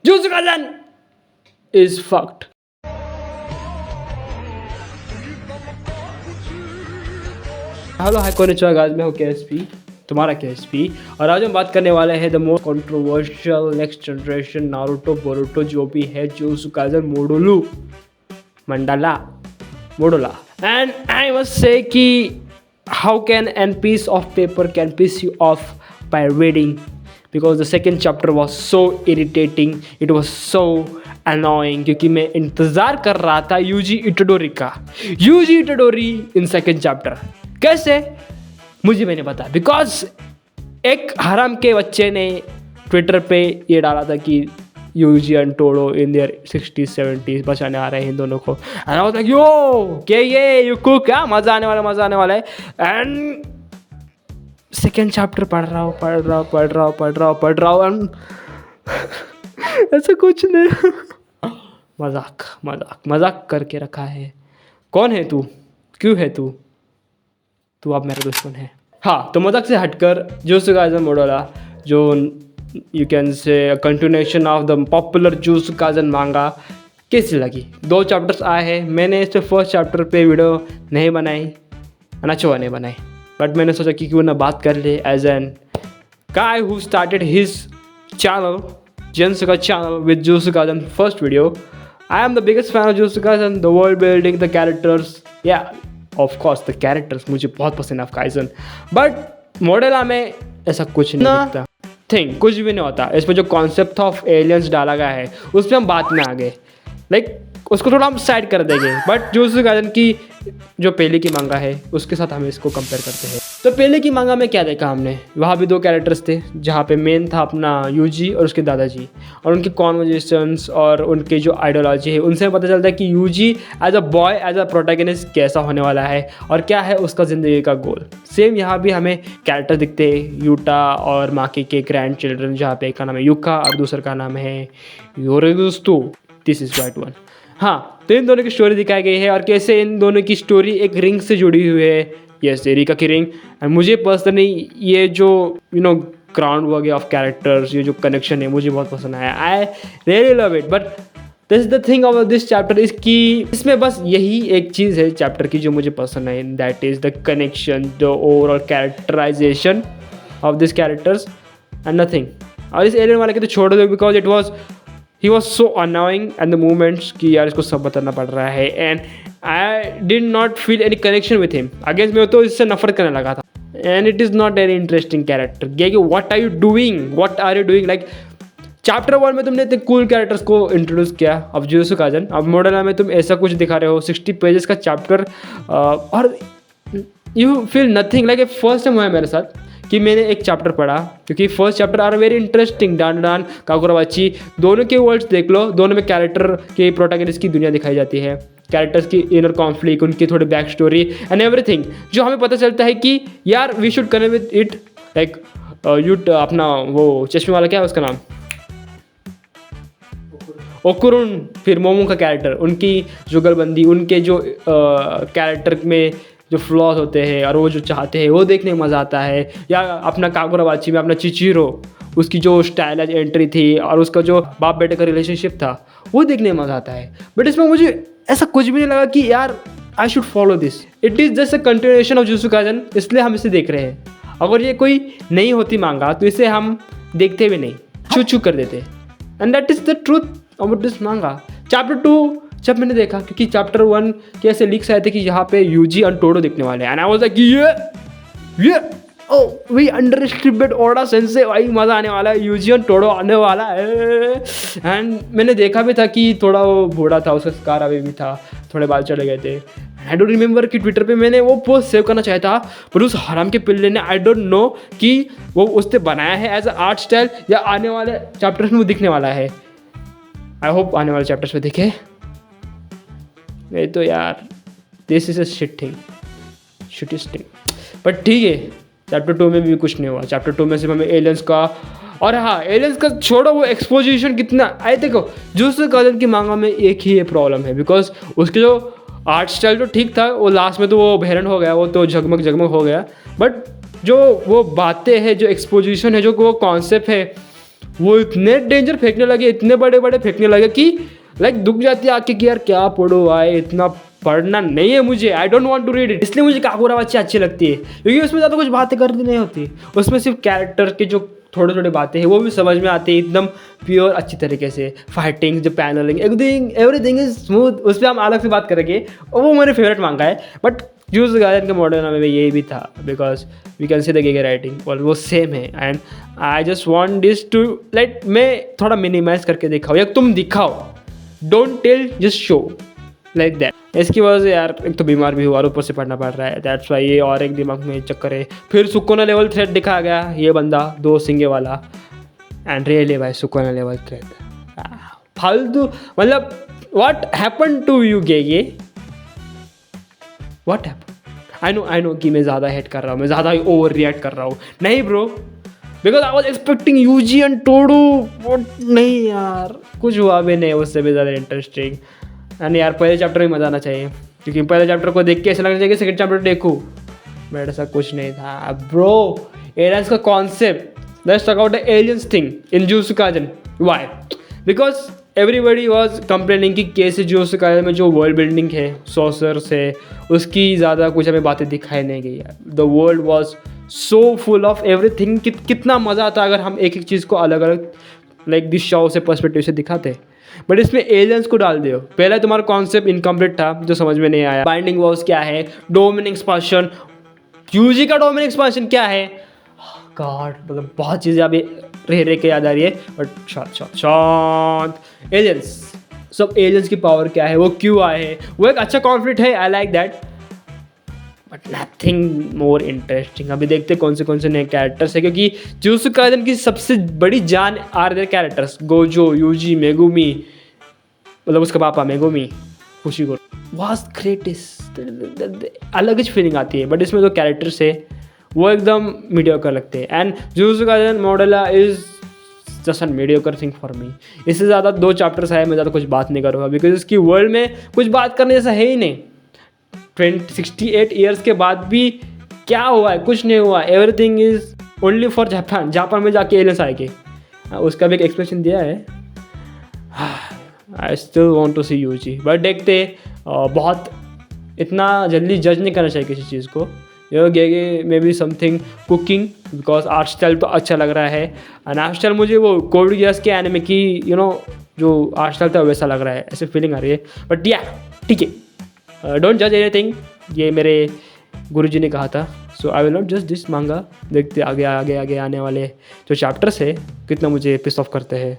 Jujutsu Kaisen is fucked. Hello hi konnichiwa guys, मैं हूँ KSP, तुम्हारा KSP, और आज हम बात करने वाले हैं the most controversial next generation Naruto Boruto जो भी है Jujutsu Kaisen Modulo and I must say कि how can an piece of paper can piss you off by reading because the second chapter was so irritating, it was so annoying, क्योंकि मैं इंतज़ार कर रहा था Yuji Itadori in second chapter. कैसे मुझे भी नहीं पता, बिकॉज एक हराम के बच्चे ने ट्विटर पे ये डाला था कि Yuji and Todo in their 60s 70s बचाने आ रहे हैं इन दोनों को। And I was like yo क्या ये युको क्या मज़ा आने वाला है। एंड सेकेंड चैप्टर पढ़ रहा हूँ एंड ऐसा कुछ नहीं मजाक करके रखा है। कौन है तू, क्यों है तू अब मेरा दुश्मन है। हाँ, तो मजाक से हटकर जुजुत्सु काइसेन मोडोला जो you can say continuation of the popular jujutsu Kaisen मांगा कैसी लगी। 2 चैप्टर्स आए हैं, मैंने इससे फर्स्ट चैप्टर पे वीडियो नहीं बनाई, अच्छा नहीं बनाई, बट मैंने सोचा कि क्यों ना बात कर ले as an guy who started his channel जेंस का channel with Jujutsu Kaisen first video. I am the biggest fan of Jujutsu Kaisen, the world building, the characters, yeah of course the characters मुझे बहुत पसंद है of Kaisen. But मोडोला में ऐसा कुछ नहीं दिखता, कुछ भी नहीं होता। इसमें जो कॉन्सेप्ट ऑफ एलियंस डाला गया है उस पर हम बात में आ गए, लाइक उसको थोड़ा हम साइड कर देंगे। बट जुजुत्सु काइसेन की जो पहले की मांगा है उसके साथ हम इसको कंपेयर करते हैं। तो पहले की मांगा में क्या देखा हमने, वहाँ भी 2 कैरेक्टर्स थे, जहाँ पे मेन था अपना यूजी और उसके दादाजी, और उनकी कॉन्वर्जेशंस और उनके जो आइडियोलॉजी है उनसे पता चलता है कि Yuji as a boy as a protagonist कैसा होने वाला है और क्या है उसका ज़िंदगी का गोल। सेम यहाँ भी हमें कैरेक्टर दिखते हैं, यूटा और माकी के ग्रैंड चिल्ड्रन, जहाँ पे एक का नाम है युका और दूसरे का नाम है योरेगुस्तु, दिस इज़ राइट वन। हाँ, तो इन दोनों की स्टोरी दिखाई गई है और कैसे इन दोनों की स्टोरी एक रिंग से जुड़ी हुई है, यस एरिका की रिंग। एंड मुझे पर्सनली ये जो ग्राउंड वर्क ऑफ कैरेक्टर्स, ये जो कनेक्शन है मुझे बहुत पसंद आया, I really love it. But this the thing of this chapter is कि इसमें बस यही एक चीज़ है चैप्टर की जो मुझे पसंद है, that is the connection, the overall characterization of this characters and nothing. और इस एलियन वाले के तो छोड़ दो, because it was he was so annoying and the movements कि यार इसको सब बताना पड़ रहा है। And I did not feel any connection with him, against मैं तो इससे नफरत करने लगा था। And it is not very interesting character. कि what are you doing like chapter 1 में तुमने इतने कूल कैरेक्टर्स को इंट्रोड्यूस किया, अब जुजुत्सु काइसेन, अब मोडोला में तुम ऐसा कुछ दिखा रहे हो 60 पेजेस का चैप्टर, और you feel nothing. Like first time हुआ है मेरे साथ कि मैंने एक चैप्टर पढ़ा, क्योंकि first chapter are very interesting, डान काकुरावाची दोनों के वर्ड्स देख लो, दोनों में कैरेक्टर के प्रोटैगनिस्ट की दुनिया दिखाई जाती है, कैरेक्टर्स की इनर कॉन्फ्लिक्ट, उनकी थोड़ी बैक स्टोरी एंड एवरीथिंग, जो हमें पता चलता है कि यार we should connect with it. Like यूट अपना वो चश्मे वाला क्या है उसका नाम, ओकुरुन, फिर मोमो का कैरेक्टर, उनकी जुगलबंदी, उनके जो कैरेक्टर में जो फ्लॉज होते हैं और वो जो चाहते हैं वो देखने में मज़ा आता है। या अपना काकुरावाची में अपना चिचिरो, उसकी जो स्टाइल एंट्री थी और उसका जो बाप बेटे का रिलेशनशिप था वो देखने में मज़ा आता है। बट इसमें मुझे ऐसा कुछ भी नहीं लगा कि यार I should follow this, it is just a continuation of Jujutsu Kaisen, इसलिए हम इसे देख रहे हैं। अगर ये कोई नहीं होती मांगा तो इसे हम देखते भी नहीं, छू कर देते। And that is the truth about this मांगा। चैप्टर 2 जब मैंने देखा, क्योंकि चैप्टर 1 के ऐसे लीक्स आए थे कि यहाँ पे यूजी और टोडो दिखने वाले हैं, एंड आई वाज लाइक ये oh we underestimate Oda sensei, भाई मज़ा आने वाला है, यूजी और टोडो आने वाला है। एंड मैंने देखा भी था कि थोड़ा वो बूढ़ा था, उसका स्कार अभी भी था, थोड़े बाल चले गए थे। आई डोंट रिमेंबर कि ट्विटर पे मैंने वो पोस्ट सेव करना चाहता था, पर उस हराम के पिल्ले ने आई डोंट नो कि वो उसने बनाया है एज अ आर्ट स्टाइल या आने वाले चैप्टर्स में वो दिखने वाला है। आई होप आने वाले चैप्टर्स में दिखे, नहीं तो यार this is a shittiest thing. But ठीक है, चैप्टर 2 में भी कुछ नहीं हुआ। चैप्टर 2 में सिर्फ हमें एलियंस का, और हाँ एलियंस का छोड़ो, वो एक्सपोजिशन कितना आए। देखो जुजुत्सु काइसेन की मांगा में एक ही ये प्रॉब्लम है, बिकॉज उसके जो आर्ट स्टाइल तो ठीक था, वो लास्ट में तो वो भैरन हो गया, वो तो झगमग हो गया। बट जो वो बातें हैं, जो एक्सपोजिशन है, जो वो कॉन्सेप्ट है, वो इतने डेंजर फेंकने लगे, इतने बड़े बड़े फेंकने लगे कि लाइक दुख जाती है आके कि यार क्या पढ़ो आए, इतना पढ़ना नहीं है मुझे, I don't want to read it. इसलिए मुझे कागुरावाची अच्छी लगती है, क्योंकि उसमें ज़्यादा कुछ बातें करनी नहीं होती, उसमें सिर्फ कैरेक्टर के जो थोड़े थोड़े बातें हैं वो भी समझ में आती है एकदम प्योर अच्छी तरीके से। फाइटिंग, जो पैनलिंग, एवरीथिंग इज स्मूथ। उस पर हम अलग से बात करेंगे, और वो मेरे फेवरेट मांगा है। बट जुजुत्सु काइसेन के मॉडर्न में ये भी था, because we can see the Gege writing और वो सेम है। And I just want this to like, मैं थोड़ा मिनिमाइज करके दिखाओ या तुम दिखाओ, don't tell, just show like that. इसकी वजह से यार एक तो बीमार भी हुआ और ऊपर से पढ़ना पड़ रहा है, दैट्स वाई ये और एक दिमाग में चक्कर है। फिर सुकोना लेवल थ्रेड दिखाया गया, ये बंदा 2 सिंगे वाला, एंड रियली भाई सुकोना लेवल थ्रेड फालतू, मतलब what happen to you Gege, what happen. I know कि मैं ज़्यादा हेट कर रहा हूँ, मैं ज़्यादा ओवर रिएक्ट कर रहा हूँ। नहीं bro, because I was expecting Yuji and Todo, नहीं यार कुछ हुआ भी नहीं उससे भी ज़्यादा इंटरेस्टिंग। एंड यार पहले चैप्टर में मज़ा आना चाहिए, क्योंकि पहले चैप्टर को देख के ऐसा लगना चाहिए कि सेकंड चैप्टर देखूँ, बट ऐसा कुछ नहीं था ब्रो। एलियंस का concept, let's talk about the aliens thing in jujutsu Kaisen. Why? Because everybody was complaining कि कैसे जुजुत्सु काइसेन में जो वर्ल्ड बिल्डिंग है, सॉर्सर्स है, उसकी ज़्यादा कुछ हमें बातें दिखाई नहीं गई है। The world was so full of everything, कितना मज़ा आता अगर हम एक एक चीज़ को अलग अलग लाइक दिशाओं से पर्सपेक्टिव से दिखाते। बट इसमें एलियंस को डाल दियो। पहले तुम्हारा कॉन्सेप्ट इनकम्प्लीट था, जो समझ में नहीं आया। बाइंडिंग वॉल्स क्या है, डोमेन एक्सपांशन, यूजी का डोमेन एक्सपांशन क्या है, गॉड मतलब बहुत चीज़ें अभी रह के याद आ रही है। बट शांत एलियंस, सब एलियंस की पावर क्या है, वो क्यों आए हैं, वो एक अच्छा कॉन्फ्लिक्ट है, I like that, but nothing more interesting. अभी देखते कौन से नए कैरेक्टर्स है, क्योंकि जुजुत्सु काइसेन की सबसे बड़ी जान are their characters, Gojo, Yuji, Megumi, मतलब उसका पापा मेगुमी, खुशी को वाज ग्रेटेस्ट, अलग ही फीलिंग आती है। बट इसमें जो कैरेक्टर्स है वो एकदम मीडियोकर लगते हैं। And Jujutsu Kaisen Modulo is just an mediocre thing for me. इससे ज़्यादा 2 चैप्टर्स है, मैं ज़्यादा कुछ बात नहीं करूँगा, बिकॉज इसकी वर्ल्ड में कुछ बात करने जैसा है ही नहीं। 68 ईयर्स के बाद भी क्या हुआ है, कुछ नहीं हुआ। Everything is only for Japan, Japan में जाके एलियंस आएंगे, उसका भी एक एक्सप्लेनेशन दिया है। I still want to see Yuji, but देखते बहुत इतना जल्दी जज नहीं करना चाहिए किसी चीज़ को। ये Gege may be something cooking, because art style तो अच्छा लग रहा है। एंड आर्ट स्टाइल मुझे वो कोड गियर्स के एनिमे की जो आर्ट स्टाइल था वैसा लग रहा है, ऐसे फीलिंग आ रही है। बट या ठीक है, डोंट जज एनीथिंग, ये मेरे गुरुजी ने कहा था। सो आई विल नॉट जज दिस मांगा। देखते आगे आने वाले जो चैप्टर्स है कितना मुझे पिस ऑफ करते हैं।